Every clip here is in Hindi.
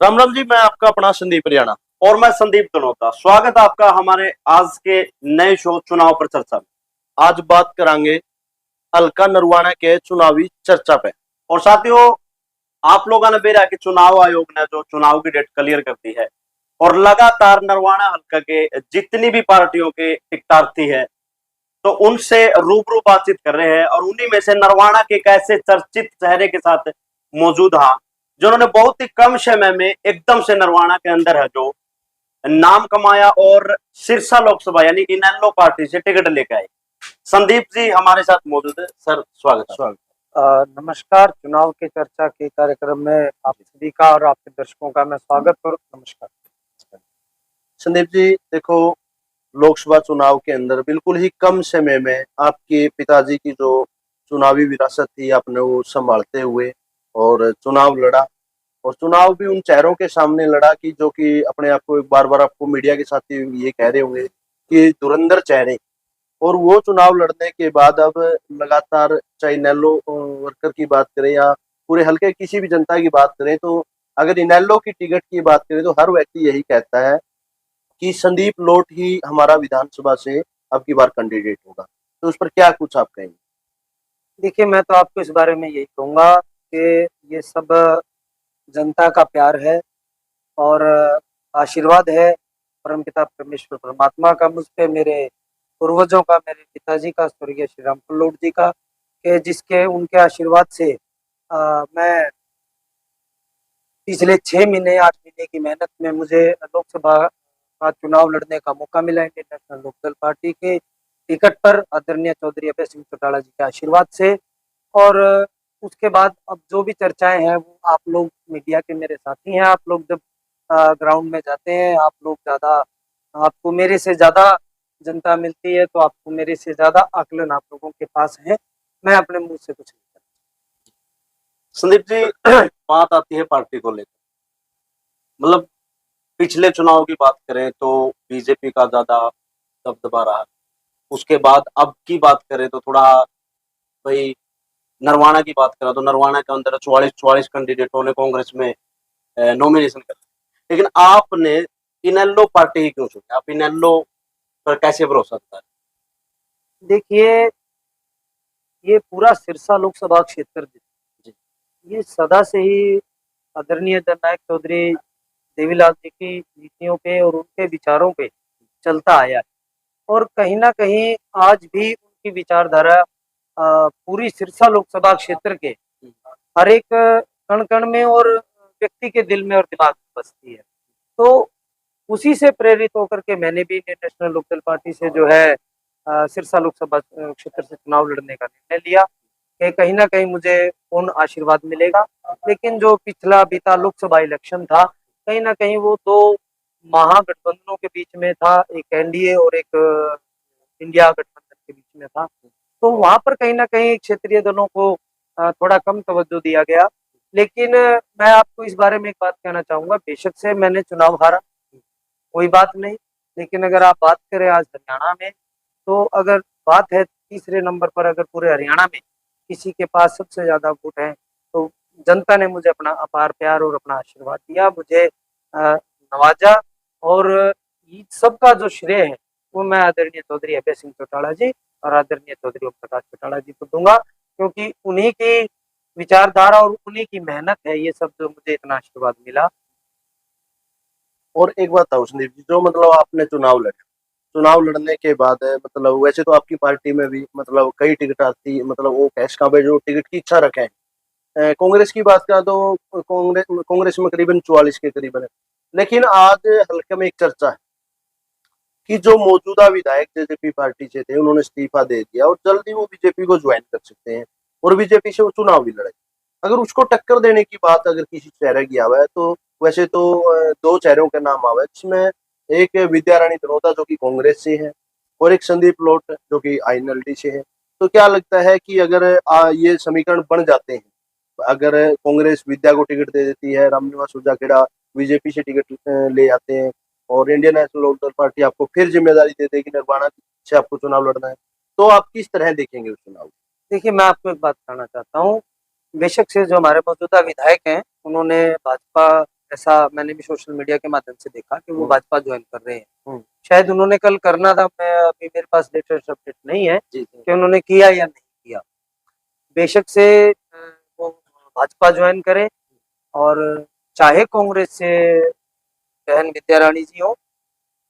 राम राम जी। मैं आपका अपना संदीप हरियाणा। और मैं संदीप तनोता। स्वागत है आपका हमारे आज के नए शो चुनाव पर चर्चा में। आज बात करांगे हल्का नरवाना के चुनावी चर्चा पे। और साथियों, आप लोगों ने बेरा कि चुनाव आयोग ने जो चुनाव की डेट क्लियर कर दी है और लगातार नरवाना हल्का के जितनी भी पार्टियों के टिकटार्थी है तो उनसे रूबरू बातचीत कर रहे हैं और उन्हीं में से नरवाना के एक ऐसे चर्चित चेहरे के साथ मौजूद हैं जिन्होंने बहुत ही कम समय में एकदम से नरवाना के अंदर है जो नाम कमाया और सिरसा लोकसभा यानी इनेलो पार्टी से टिकट लेकर आए। संदीप जी हमारे साथ मौजूद है। सर स्वागत है। स्वागत। नमस्कार। चुनाव की चर्चा के कार्यक्रम में आप सभी का और आपके दर्शकों का मैं स्वागत और नमस्कार। संदीप जी देखो, लोकसभा चुनाव के अंदर बिल्कुल ही कम समय में आपके पिताजी की जो चुनावी विरासत थी आपने वो संभालते हुए और चुनाव लड़ा, और चुनाव भी उन चेहरों के सामने लड़ा कि जो कि अपने आप को बार बार आपको मीडिया के साथ ही ये कह रहे होंगे कि धुरंधर चेहरे। और वो चुनाव लड़ने के बाद अब लगातार चाहे इनेलो वर्कर की बात करें या पूरे हल्के किसी भी जनता की बात करें, तो अगर इनेलो की टिकट की बात करें तो हर व्यक्ति यही कहता है कि संदीप लोट ही हमारा विधानसभा से अब की बार कैंडिडेट होगा। तो उस पर क्या कुछ आप कहेंगे? देखिए, मैं तो आपको इस बारे में यही कहूँगा कि ये सब जनता का प्यार है और आशीर्वाद है परमपिता परमेश्वर परमात्मा का मुझ पे, मेरे पूर्वजों का, मेरे पिताजी का, स्वर्गीय श्री राम लोट जी का, कि जिसके उनके आशीर्वाद से मैं पिछले 6 महीने 8 महीने की मेहनत में मुझे लोकसभा का चुनाव लड़ने का मौका मिला इंडियन नेशनल लोकदल पार्टी के टिकट पर आदरणीय चौधरी अभय सिंह चौटाला जी के आशीर्वाद से। और उसके बाद अब जो भी चर्चाएं हैं वो आप लोग मीडिया के मेरे साथी हैं। आप लोग जब ग्राउंड में जाते हैं, आप लोग ज़्यादा, आपको मेरे से ज़्यादा जनता मिलती है, तो आपको मेरे से ज़्यादा आकलन आप लोगों के पास है। मैं अपने मुंह से कुछ नहीं कहता। संदीप जी बात आती है पार्टी को लेकर, मतलब पिछले चुनाव की बात करें तो बीजेपी का ज्यादा दबदबा रहा। उसके बाद अब की बात करें तो थोड़ा भाई नरवाना की बात करें तो नरवाना के अंदर 44 कैंडिडेटों ने कांग्रेस में नॉमिनेशन कर, लेकिन आपने इनेलो पार्टी ही क्यों चुनी? आप इनेलो पर कैसे भरोसा करता है? देखिए, ये पूरा सिरसा लोकसभा क्षेत्र ये सदा से ही आदरणीय जननायक चौधरी देवीलाल जी की नीतियों पे और उनके विचारों पे चलता आया है। और कहीं न कहीं आज भी उनकी विचारधारा पूरी सिरसा लोकसभा क्षेत्र के हर एक कण-कण में और व्यक्ति के दिल में और दिमाग में बसती है। तो उसी से प्रेरित होकर के मैंने भी इंडियन नेशनल लोकदल पार्टी से जो है सिरसा लोकसभा क्षेत्र से चुनाव लड़ने का निर्णय लिया कि कहीं न कहीं मुझे पूर्ण आशीर्वाद मिलेगा। लेकिन जो पिछला बीता लोकसभा इलेक्शन था, कहीं न कहीं वो 2 महागठबंधनों के बीच में था, एक एनडीए और एक इंडिया गठबंधन के बीच में था। तो वहाँ पर कहीं न कहीं क्षेत्रीय दलों को थोड़ा कम तवज्जो दिया गया। लेकिन मैं आपको इस बारे में एक बात कहना चाहूँगा, बेशक से मैंने चुनाव हारा, कोई बात नहीं। लेकिन अगर आप बात करें आज हरियाणा में, तो अगर बात है तीसरे नंबर पर, अगर पूरे हरियाणा में किसी के पास सबसे ज़्यादा वोट हैं, तो जनता ने मुझे अपना अपार प्यार और अपना आशीर्वाद दिया, मुझे नवाजा। और ये सबका जो श्रेय है, वो मैं आदरणीय चौधरी अभय सिंह चौटाला जी और आदरणीय चौधरी ओम प्रकाश चौटाला जी को दूँगा, क्योंकि उन्हीं की विचारधारा और उन्हीं की मेहनत है ये सब जो मुझे इतना आशीर्वाद मिला। और एक बात था संदीप जी, जो मतलब आपने चुनाव लड़े, चुनाव लड़ने के बाद मतलब वैसे तो आपकी पार्टी में भी मतलब कई टिकट आती, मतलब वो कैश का जो टिकट की इच्छा रखे हैं। कांग्रेस की बात करें तो कांग्रेस में करीबन 44 के करीबन है। लेकिन आज हल्के में एक चर्चा है कि जो मौजूदा विधायक जेजेपी पार्टी से थे उन्होंने इस्तीफा दे दिया और जल्दी वो बीजेपी को ज्वाइन कर सकते हैं और बीजेपी से वो चुनाव भी लड़े। अगर उसको टक्कर देने की बात अगर किसी चेहरे की आवा है तो वैसे तो दो चेहरों के नाम आवा है, जिसमें एक विद्या रानी दनोता जो कि कांग्रेस से है और एक संदीप लोट जो कि आईएनएलडी से है। तो क्या लगता है कि अगर ये समीकरण बन जाते हैं, अगर कांग्रेस विद्या को टिकट दे देती है, रामनिवास सुजाखेड़ा बीजेपी से टिकट ले आते हैं और इंडियन नेशनल लोकदल पार्टी आपको फिर जिम्मेदारी दे देगी निर्वाणा से आपको चुनाव लड़ना है, तो आप किस तरह देखेंगे उस चुनाव? देखिए, मैं आपको एक बात कहना चाहता हूँ, बेशक से जो हमारे मौजूदा विधायक हैं, उन्होंने भाजपा ऐसा मैंने भी सोशल मीडिया के माध्यम से देखा कि वो भाजपा ज्वाइन कर रहे हैं। हम्म। शायद उन्होंने कल करना था, मैं अभी मेरे पास लेटेस्ट अपडेट नहीं है जी कि उन्होंने किया या नहीं किया। बेशक से वो भाजपा ज्वाइन करें, और चाहे कांग्रेस से बहन विद्या राणी जी हो,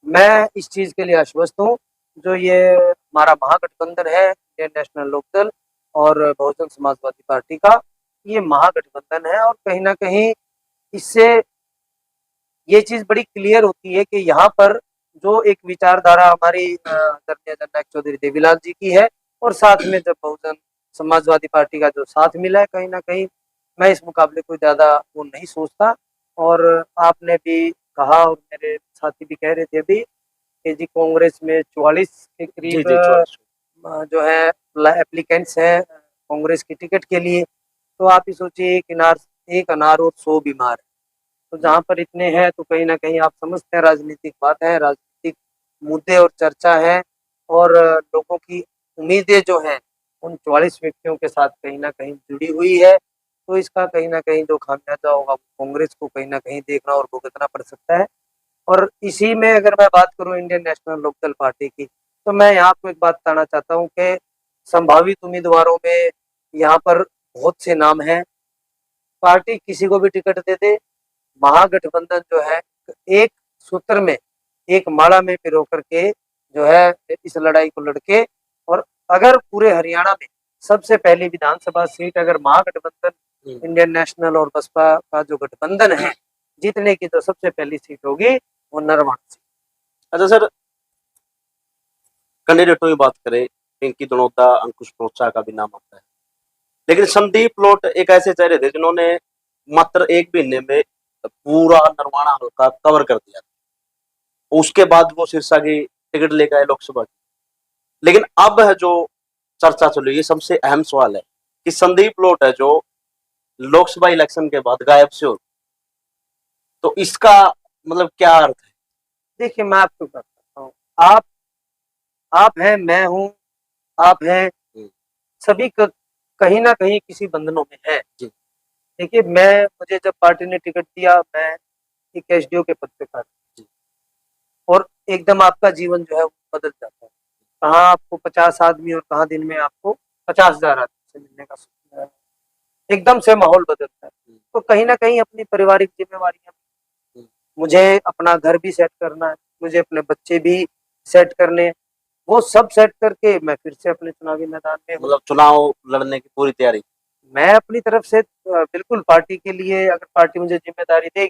मैं इस चीज के लिए आश्वस्त हूँ। जो ये हमारा महागठबंधन है, इंडियन नेशनल लोकदल और बहुजन समाजवादी पार्टी का, ये महागठबंधन है, और कहीं ना कहीं इससे ये चीज बड़ी क्लियर होती है कि यहाँ पर जो एक विचारधारा हमारी आदरणीय जननायक चौधरी देवीलाल जी की है, और साथ में जब बहुजन समाजवादी पार्टी का जो साथ मिला है, कहीं ना कहीं मैं इस मुकाबले को ज्यादा वो नहीं सोचता। और आपने भी कहा, और मेरे साथी भी कह रहे थे अभी, कि जी कांग्रेस में 44 के जी करीब जी 44। जो है एप्लीकेंट्स हैं कांग्रेस की टिकट के लिए। तो आप ही सोचिए, एक अनार और 100 बीमार है। तो जहाँ पर इतने हैं, तो कहीं ना कहीं आप समझते हैं राजनीतिक बात है, राजनीतिक मुद्दे और चर्चा है, और लोगों की उम्मीदें जो हैं उन 44 व्यक्तियों के साथ कहीं ना कहीं जुड़ी हुई है। तो इसका कहीं ना कहीं जो खामियाजा होगा, वो कांग्रेस को कहीं ना कहीं देखना और भुगतना पड़ सकता है। और इसी में अगर मैं बात करूं इंडियन नेशनल लोकदल पार्टी की, तो मैं यहाँ पे एक बात बताना चाहता हूँ कि संभावित उम्मीदवारों में यहाँ पर बहुत से नाम हैं। पार्टी किसी को भी टिकट दे दे, महागठबंधन जो है एक सूत्र में, एक माला में पिरो करके जो है इस लड़ाई को लड़के, और अगर पूरे हरियाणा में सबसे पहली विधानसभा सीट अगर महागठबंधन इंडियन नेशनल और बसपा का जो गठबंधन है जीतने की, तो सबसे पहली सीट होगी वो नरवाण सीट। अच्छा सर, कैंडिडेटों की बात करें, पिंकी दनोता, अंकुश प्रोचा का भी नाम आता है, लेकिन संदीप लोट एक ऐसे चेहरे थे जिन्होंने मात्र 1 महीने में पूरा नरवाना हल्का कवर कर दिया। उसके बाद वो सिरसा की टिकट लेकर आए लोकसभा की। लेकिन अब है जो चर्चा चल रही है, सबसे अहम सवाल है कि संदीप लोट है जो लोकसभा इलेक्शन के बाद गायब से हो, तो इसका मतलब क्या अर्थ है? देखिए, मैं आपको बताता हूँ, आप हैं, मैं हूँ, आप हैं, सभी कहीं ना कहीं किसी बंधनों में है। देखिए, मुझे जब पार्टी ने टिकट दिया, मैं एक एसडीओ के पद पे था, और एकदम आपका जीवन जो है वो बदल जाता है। कहाँ आपको 50 आदमी, और कहाँ दिन में आपको 50,000 आदमी से मिलने का सुख है। एकदम से माहौल बदलता है। तो कहीं ना कहीं अपनी पारिवारिक जिम्मेवारियां, मुझे अपना घर भी सेट करना है, मुझे अपने बच्चे भी सेट करने हैं, वो सब सेट करके मैं फिर से अपने चुनावी मैदान में हूँ। मतलब चुनाव लड़ने की पूरी तैयारी? मैं अपनी तरफ से बिल्कुल पार्टी के लिए, अगर पार्टी मुझे जिम्मेदारी देगी,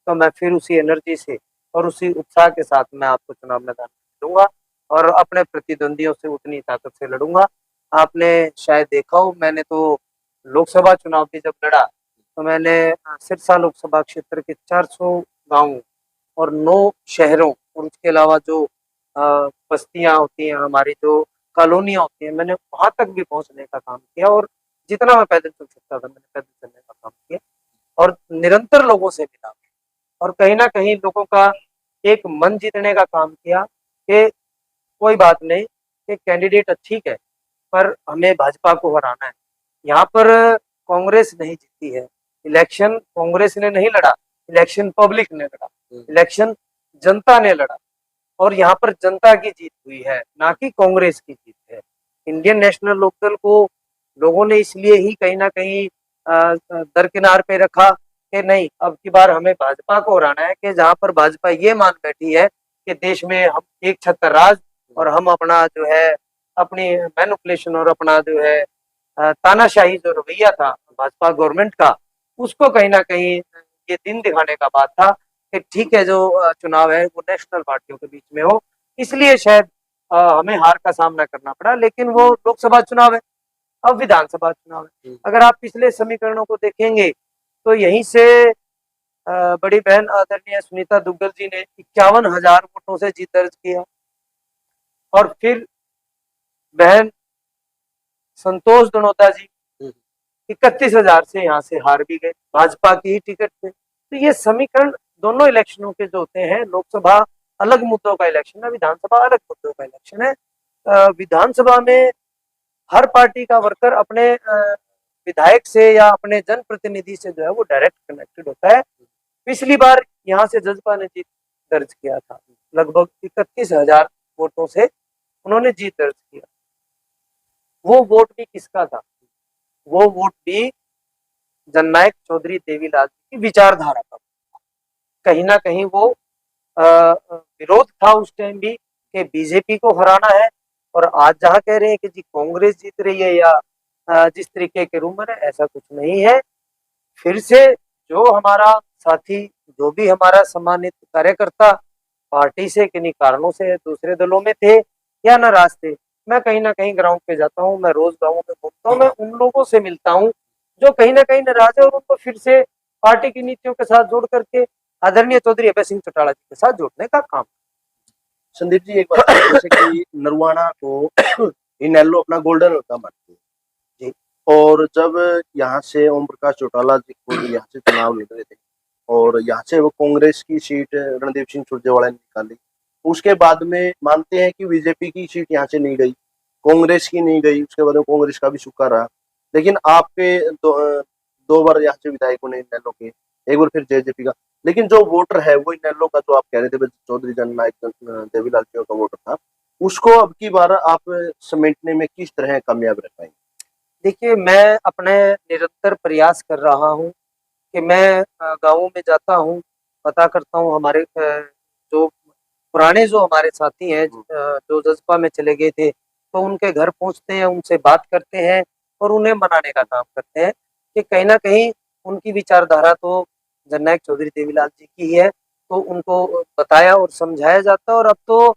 तो मैं फिर उसी एनर्जी से और उसी उत्साह के साथ मैं आपको चुनाव मैदान में लड़ूंगा, और अपने प्रतिद्वंदियों से उतनी ताकत से लड़ूंगा। आपने शायद देखा हो, मैंने तो लोकसभा चुनाव भी जब लड़ा, तो मैंने सिरसा लोकसभा क्षेत्र के 400 गाँव और 9 शहरों, और उसके अलावा जो बस्तियां होती हैं हमारी, जो कॉलोनियां होती हैं, मैंने वहां तक भी पहुंचने का काम किया, और जितना मैं पैदल चल सकता था मैंने पैदल चलने का काम किया, और निरंतर लोगों से मिला, और कहीं ना कहीं लोगों का एक मन जीतने का काम किया कि कोई बात नहीं, कि कैंडिडेट ठीक है, पर हमें भाजपा को हराना है। यहाँ पर कांग्रेस नहीं जीती है इलेक्शन, कांग्रेस ने नहीं लड़ा इलेक्शन, पब्लिक ने लड़ा इलेक्शन, जनता ने लड़ा, और यहाँ पर जनता की जीत हुई है, ना कि कांग्रेस की जीत है। इंडियन नेशनल लोकदल को लोगों ने इसलिए ही कहीं ना कहीं दरकिनार पे रखा कि नहीं, अब की बार हमें भाजपा को हराना है, कि जहाँ पर भाजपा ये मान बैठी है कि देश में हम एक छत्र राज, और हम अपना जो है अपनी मैनिपुलेशन और अपना जो है तानाशाही जो रवैया था भाजपा गवर्नमेंट का, उसको कहीं ना कहीं ये दिन दिखाने का बात था कि ठीक है, जो चुनाव है वो नेशनल पार्टियों के बीच में हो, इसलिए शायद हमें हार का सामना करना पड़ा। लेकिन वो लोकसभा चुनाव है, अब विधानसभा चुनाव है। अगर आप पिछले समीकरणों को देखेंगे, तो यहीं से बड़ी बहन आदरणीय सुनीता दुग्गल जी ने 51,000 वोटों से जीत दर्ज किया, और फिर बहन संतोष दनोता जी 31,000 से यहाँ से हार भी गए, भाजपा की ही टिकट पे। तो ये समीकरण दोनों इलेक्शनों के जो होते हैं, लोकसभा अलग मुद्दों का इलेक्शन है, विधानसभा अलग मुद्दों का इलेक्शन है। विधानसभा में हर पार्टी का वर्कर अपने विधायक से या अपने जनप्रतिनिधि से जो है वो डायरेक्ट कनेक्टेड होता है, पिछली बार यहाँ से जजपा ने जीत दर्ज किया था, लगभग 31,000 वोटों से उन्होंने जीत दर्ज किया। वो वोट भी किसका था? वो वोट भी जननायक चौधरी देवीलाल जी की विचारधारा का। कहीं ना कहीं वो विरोध था उस टाइम भी कि बीजेपी को हराना है, और आज जहां कह रहे हैं कि जी कांग्रेस जीत रही है या जिस तरीके के रूमर है, ऐसा कुछ नहीं है। फिर से जो हमारा साथी, जो भी हमारा सम्मानित कार्यकर्ता पार्टी से किन्हीं कारणों से दूसरे दलों में थे या नाराज थे, मैं कहीं ना कहीं ग्राउंड पे जाता हूँ, मैं रोज गाँवों में घूमता हूँ, मैं उन लोगों से मिलता हूँ जो कहीं ना कहीं नाराज है, और उनको फिर से पार्टी की नीतियों के साथ जोड़ करके आदरणीय चौधरी अभय सिंह चौटाला जी के साथ जोड़ने का काम। संदीप जी, एक बात है, जैसे कि नरवाना को इनेलो अपना गोल्डन हल्का मानती है जी। और जब यहाँ से ओम प्रकाश चौटाला जी को यहाँ से चुनाव लड़ रहे थे और यहाँ से वो कांग्रेस की सीट रणदीप सिंह सुरजेवाला ने निकाली, उसके बाद में मानते हैं कि बीजेपी की सीट यहाँ से नहीं गई, कांग्रेस की नहीं गई, उसके बाद में कांग्रेस का भी सुक्का रहा, लेकिन आपके दो बार यहाँ से विधायक बने इनेलो के, एक बार फिर जेजेपी का, लेकिन जो वोटर है वो इनेलो का, जो आप कह रहे थे चौधरी जननायक देवीलाल जी का वोटर था, उसको अब की बार आप समेटने में किस तरह कामयाब रह पाएंगे? देखिए, मैं अपने निरंतर प्रयास कर रहा हूँ कि मैं गाँवों में जाता हूँ, पता करता हूँ हमारे जो पुराने जो हमारे साथी हैं जो जजपा में चले गए थे, तो उनके घर पहुँचते हैं, उनसे बात करते हैं और उन्हें मनाने का काम करते हैं कि कहीं न कहीं उनकी विचारधारा तो जननायक चौधरी देवीलाल जी की ही है, तो उनको बताया और समझाया जाता है। और अब तो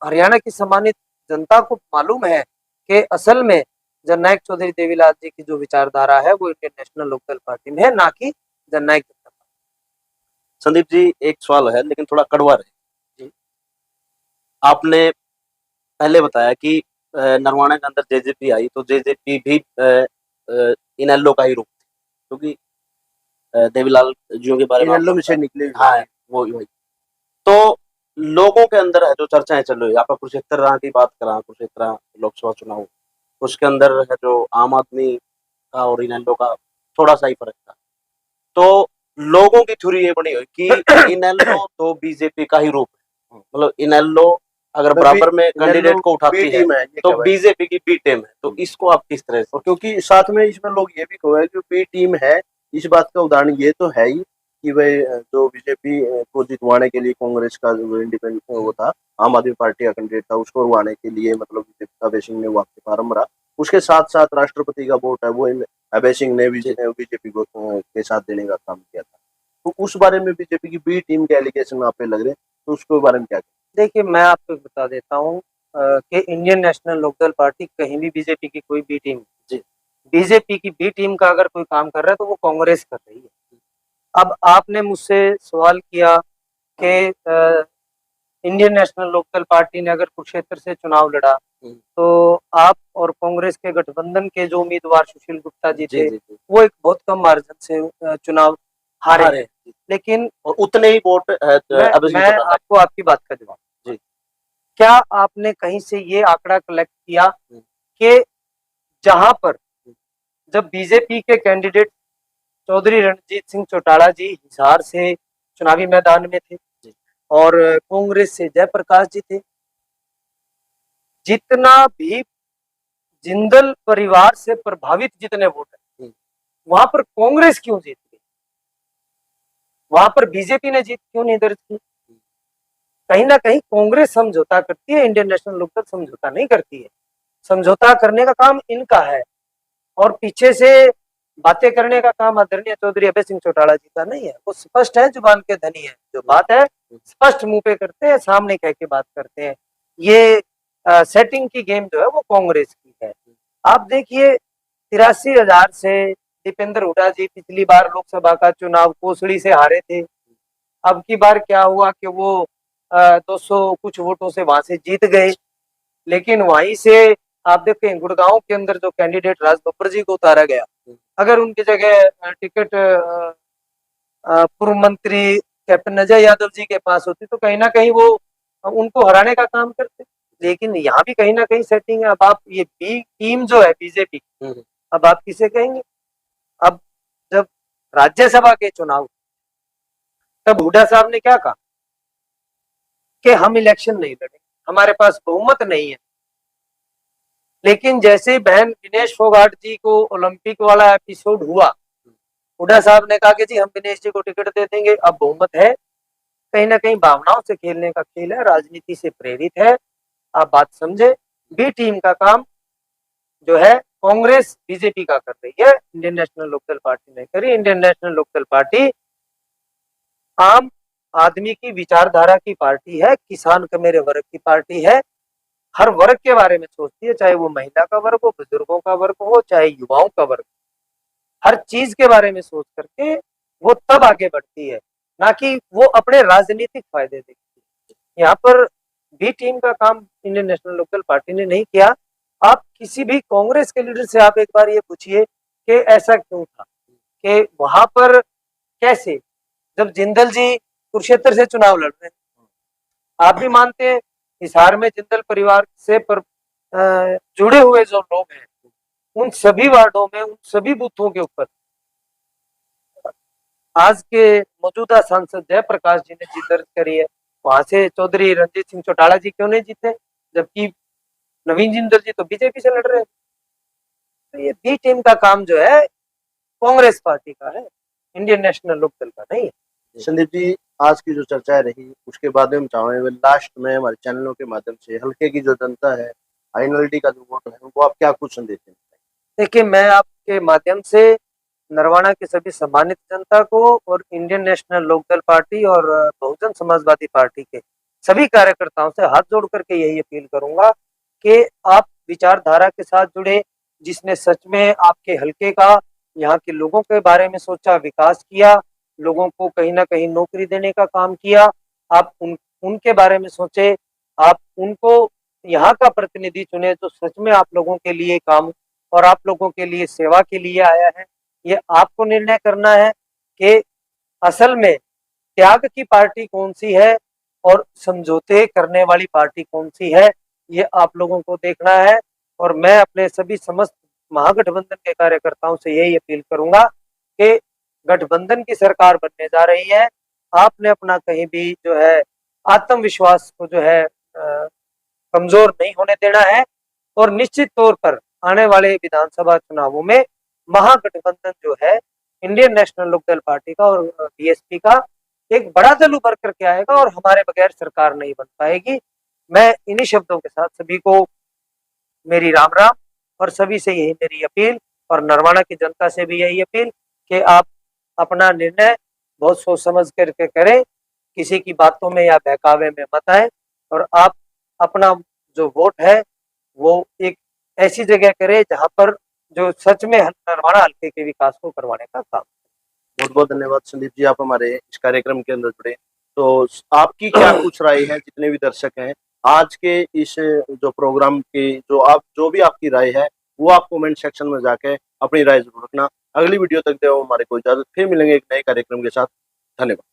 हरियाणा की सम्मानित जनता को मालूम है कि असल में जननायक चौधरी देवीलाल जी की जो विचारधारा है वो इंडियन नेशनल लोकदल पार्टी में है, ना कि जननायक जनता पार्टी। संदीप जी, एक सवाल है लेकिन थोड़ा कड़वा रहे। जी। आपने पहले बताया कि नरवाना के अंदर जेजेपी आई तो जेजेपी भी इनेलो का ही रूप थी, क्योंकि देवीलाल जी के बारे में इनेलो आपको में पता से है। निकले हाँ, वही। तो लोगों के अंदर है जो चर्चाएं चल रही है, आप कुरुक्षेत्र की बात करा, कुरुक्षेत्र लोकसभा चुनाव, उसके अंदर है जो आम आदमी का और इनेलो का थोड़ा सा ही फर्क था। तो लोगों की थ्योरी ये बनी हुई कि इनेलो तो बीजेपी का ही रूप है, मतलब इनेलो अगर बराबर में कैंडिडेट को बी उठाती है टीम है ये तो क्या भाई? बीजेपी की बी टीम है। तो इसको आप किस तरह से? और क्योंकि साथ में इसमें लोग ये भी कहे कि बी टीम है, इस बात का उदाहरण ये तो है ही कि भाई जो बीजेपी को जितवाने के लिए कांग्रेस का जो इंडिपेंडेंट वो था, आम आदमी पार्टी का कैंडिडेट था, उसको हरवाने के लिए मतलब अभय सिंह ने वो आपके फार्म भरा, उसके साथ साथ राष्ट्रपति का वोट है वो अभय सिंह ने बीजेपी को के साथ देने का काम किया था। तो उस बारे में बीजेपी की बी टीम के एलिगेशन आप पे लग रहे हैं, तो उसके बारे में क्या? देखिए, मैं आपको बता देता हूँ कि इंडियन नेशनल लोकदल पार्टी कहीं भी बीजेपी की कोई बी टीम, जी। बीजेपी की बी टीम का अगर कोई काम कर रहा है तो वो कांग्रेस कर रही है। अब आपने मुझसे सवाल किया कि इंडियन नेशनल लोकदल पार्टी ने अगर कुरुक्षेत्र से चुनाव लड़ा तो आप और कांग्रेस के गठबंधन के जो उम्मीदवार सुशील गुप्ता जी थे, वो एक बहुत कम मार्जिन से चुनाव हारे। लेकिन और उतने ही वोट मैं आपको आपकी बात का जवाब, जी। क्या आपने कहीं से ये आंकड़ा कलेक्ट किया कि जहां पर जब बीजेपी के कैंडिडेट चौधरी रणजीत सिंह चौटाला जी हिसार से चुनावी मैदान में थे और कांग्रेस से जयप्रकाश जी थे, जितना भी जिंदल परिवार से प्रभावित जितने वोट है वहां पर कांग्रेस क्यों जीत गई, वहां पर बीजेपी ने जीत क्यों नहीं दर्ज की? कहीं ना कहीं कांग्रेस समझौता करती है, इंडियन नेशनल लोकदल समझौता नहीं करती है। समझौता करने का काम इनका है और पीछे से बातें करने का काम आदरणीय चौधरी अभय सिंह चौटाला जी का नहीं है। वो स्पष्ट है, जुबान के धनी है, जो बात है स्पष्ट मुंह पे करते हैं, सामने कह के बात करते हैं। ये सेटिंग की गेम जो है वो कांग्रेस की है। आप देखिए, 83,000 से दीपेंद्र हुड्डा जी पिछली बार लोकसभा का चुनाव कोसड़ी से हारे थे। अब की बार क्या हुआ कि वो 200 कुछ वोटों से वहां से जीत गए, लेकिन वहीं से आप देखें गुड़गांव के अंदर जो कैंडिडेट राज बब्बर जी को उतारा गया, अगर उनकी जगह टिकट पूर्व मंत्री कैप्टन अजय यादव जी के पास होती तो कहीं ना कहीं वो उनको हराने का काम करते। लेकिन यहाँ भी कहीं ना कहीं सेटिंग है। अब आप ये बी टीम जो है बीजेपी, अब आप किसे कहेंगे? अब जब राज्यसभा के चुनाव तब हुड्डा साहब ने क्या कहा कि हम इलेक्शन नहीं लड़ेंगे, हमारे पास बहुमत नहीं है। लेकिन जैसे बहन विनेश फोगाट जी को ओलंपिक वाला एपिसोड हुआ, हुड्डा साहब ने कहा कि जी हम विनेश जी को टिकट दे देंगे, अब बहुमत है। कहीं ना कहीं भावनाओं से खेलने का खेल है, राजनीति से प्रेरित है। आप बात समझे। बी टीम का काम जो है कांग्रेस बीजेपी का कर रही है, इंडियन नेशनल लोकदल पार्टी नहीं करी। इंडियन नेशनल लोकदल पार्टी आम आदमी की विचारधारा की पार्टी है, किसान के मेरे वर्ग की पार्टी है। हर वर्ग के बारे में सोचती है, चाहे वो महिला का वर्ग हो, बुजुर्गों का वर्ग हो, चाहे युवाओं का वर्ग। हर चीज के बारे में सोच करके वो तब आगे बढ़ती है, ना कि वो अपने राजनीतिक फायदे देखती है। यहाँ पर बी टीम का काम इंडियन नेशनल लोकदल पार्टी ने नहीं किया। आप किसी भी कांग्रेस के लीडर से आप एक बार ये पूछिए कि ऐसा क्यों था, कि वहां पर कैसे, जब जिंदल जी कुरुक्षेत्र से चुनाव लड़ रहे हैं, आप भी मानते हैं हिसार में जिंदल परिवार से जुड़े हुए जो लोग हैं, उन सभी वार्डों में, उन सभी बूथों के ऊपर आज के मौजूदा सांसद जयप्रकाश जी ने जीत दर्ज करी है। वहां से चौधरी रंजीत सिंह चौटाला जी क्यों नहीं जीते, जबकि नवीन जिंदल जी तो बीजेपी से लड़ रहे हैं। तो ये बी टीम का काम जो है कांग्रेस पार्टी का है, इंडियन नेशनल लोकदल का नहीं है। संदीप जी, आज की जो चर्चा रही उसके बाद हम चाहेंगे लास्ट में हमारे चैनलों के माध्यम से हल्के की जो जनता है, आईएनएलडी का जो वोट है, उनको आप क्या कुछ संदेश दें? देखिए, मैं आपके माध्यम से नरवाना की सभी सम्मानित जनता को और इंडियन नेशनल लोकदल पार्टी और बहुजन समाजवादी पार्टी के सभी कार्यकर्ताओं से हाथ जोड़ करके यही अपील करूंगा कि आप विचारधारा के साथ जुड़े, जिसने सच में आपके हल्के का, यहाँ के लोगों के बारे में सोचा, विकास किया, लोगों को कहीं ना कहीं नौकरी देने का काम किया, आप उनके बारे में सोचे, आप उनको यहाँ का प्रतिनिधि चुने जो सच में आप लोगों के लिए काम और आप लोगों के लिए सेवा के लिए आया है। ये आपको निर्णय करना है कि असल में त्याग की पार्टी कौन सी है और समझौते करने वाली पार्टी कौन सी है, ये आप लोगों को देखना है। और मैं अपने सभी समस्त महागठबंधन के कार्यकर्ताओं से यही अपील करूंगा कि गठबंधन की सरकार बनने जा रही है, आपने अपना कहीं भी जो है आत्मविश्वास को जो है कमजोर नहीं होने देना है। और निश्चित तौर पर आने वाले विधानसभा चुनावों में महागठबंधन जो है इंडियन नेशनल लोकदल पार्टी का और बीएसपी का एक बड़ा दल उभर करके आएगा और हमारे बगैर सरकार नहीं बन पाएगी। मैं इन्हीं शब्दों के साथ सभी को मेरी राम राम, और सभी से यही मेरी अपील, और नरवाना की जनता से भी यही अपील कि आप अपना निर्णय बहुत सोच समझ करके करें, किसी की बातों में या बहकावे में मत आए, और आप अपना जो वोट है वो एक ऐसी जगह करें जहां पर जो सच में नरवाना हल्के के विकास को करवाने का काम। बहुत बहुत धन्यवाद संदीप जी, आप हमारे इस कार्यक्रम के अंदर जुड़े। तो आपकी क्या कुछ राय है, जितने भी दर्शक हैं आज के इस जो प्रोग्राम की, जो भी आपकी राय है वो आप कमेंट सेक्शन में जाके अपनी राय जरूर रखना। अगली वीडियो तक दे हमारे को इजाजत, फिर मिलेंगे एक नए कार्यक्रम के साथ। धन्यवाद।